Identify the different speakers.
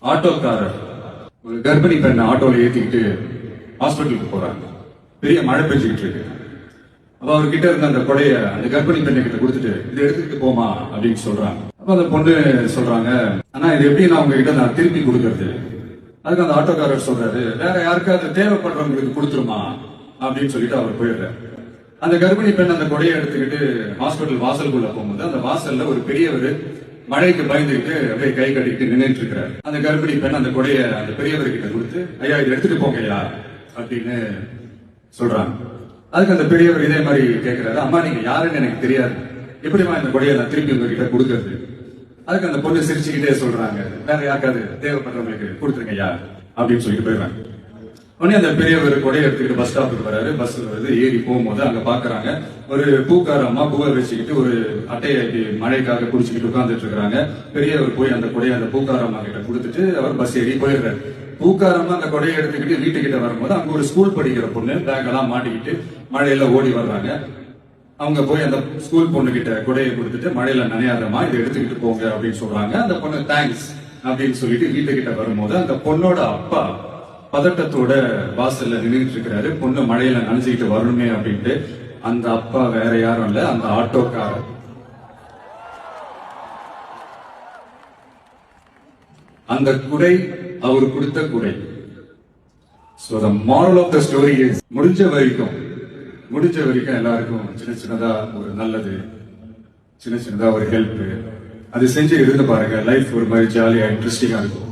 Speaker 1: ஆட்டோக்காரர் ஒரு கர்ப்பிணி பெண்ணை ஆட்டோல ஏத்திக்கிட்டு ஹாஸ்பிட்டலுக்கு போறாங்க. பெரிய மழை பெஞ்சுக்கிட்டு இருக்கு. அப்ப அவர்கிட்ட இருந்த அந்த கொடைய அந்த கர்ப்பிணி பெண்ணை கிட்ட கொடுத்துட்டு இதை எடுத்துக்கிட்டு போமா அப்படின்னு சொல்றாங்க. அப்ப அந்த பொண்ணு சொல்றாங்க, ஆனா இது எப்படி நான் உங்ககிட்ட நான் திருப்பி கொடுக்கறது? அதுக்கு அந்த ஆட்டோக்காரர் சொல்றாரு, வேற யாருக்காவது தேவைப்படுறவங்களுக்கு கொடுத்துருமா அப்படின்னு சொல்லிட்டு அவர் போயிடுறாரு. அந்த கர்ப்பிணி பெண் அந்த கொடையை எடுத்துக்கிட்டு ஹாஸ்பிட்டல் வாசலுக்குள்ள போகும்போது அந்த வாசல்ல ஒரு பெரியவர் மழைக்கு பயந்துக்கிட்டு அப்படியே கை கட்டிக்கிட்டு நின்றுட்டு இருக்கிறார். அந்த கர்ப்பிணி பெண் அந்த கொடைய அந்த பெரியவர்கிட்ட கொடுத்து, ஐயா இதை எடுத்துட்டு போங்கய்யா அப்படின்னு சொல்றாங்க. அதுக்கு அந்த பெரியவர் இதே மாதிரி கேட்கிறாரு, அம்மா நீங்க யாருன்னு எனக்கு தெரியாது, எப்படிமா இந்த கொடையை நான் திருப்பி உங்ககிட்ட கொடுக்கறது? அதுக்கு அந்த பொண்ணு சிரிச்சுக்கிட்டே சொல்றாங்க, வேற யாருக்காவது தேவைப்படுறவங்களுக்கு கொடுத்துருங்க ஐயா அப்படின்னு சொல்லிட்டு போயிடுறாங்க. உடனே அந்த பெரியவர் கொடையை எடுத்துக்கிட்டு பஸ் ஸ்டாப்புக்கு வராரு. பஸ் வருது, ஏறி போகும்போது அங்க பாக்குறாங்க ஒரு பூக்கார அம்மா பூவை வச்சுக்கிட்டு ஒரு அட்டையை மழைக்காக குடிச்சுக்கிட்டு உட்கார்ந்துட்டு இருக்காங்க. பெரியவர் போய் அந்த கொடையை அந்த பூக்கார அம்மா கிட்ட கொடுத்துட்டு அவர் பஸ் ஏறி போயிடுறாரு. பூக்காரம்மா அந்த கொடையை எடுத்துக்கிட்டு வீட்டுக்கிட்ட வரும்போது அங்க ஒரு ஸ்கூல் படிக்கிற பொண்ணு பேக் எல்லாம் மாட்டிக்கிட்டு மழையில ஓடி வர்றாங்க. அவங்க போய் அந்த ஸ்கூல் பொண்ணு கிட்ட கொடையை கொடுத்துட்டு, மழையில நனையாதமா இதை எடுத்துக்கிட்டு போங்க அப்படின்னு சொல்றாங்க. அந்த பொண்ணு தேங்க்ஸ் அப்படின்னு சொல்லிட்டு வீட்டுக்கிட்ட வரும்போது அந்த பொண்ணோட அப்பா பதட்டத்தோட வாசல்ல நின்றுட்டு இருக்கிறாரு. பொண்ணு மழையில நனைஞ்சுக்கிட்டு வரணுமே அப்படின்ட்டு. அந்த அப்பா வேற யாரும் இல்ல, அந்த ஆட்டோக்காரர். அந்த குடை அவர் கொடுத்த குடை. So the moral of the story is, முடிஞ்ச வரைக்கும் எல்லாருக்கும் சின்ன சின்னதா ஒரு நல்லது, சின்ன சின்னதா ஒரு ஹெல்ப் அது செஞ்சு இருந்து பாருங்க. லைஃப் ஒரு மாதிரி ஜாலியா இன்ட்ரெஸ்டிங்கா இருக்கும்.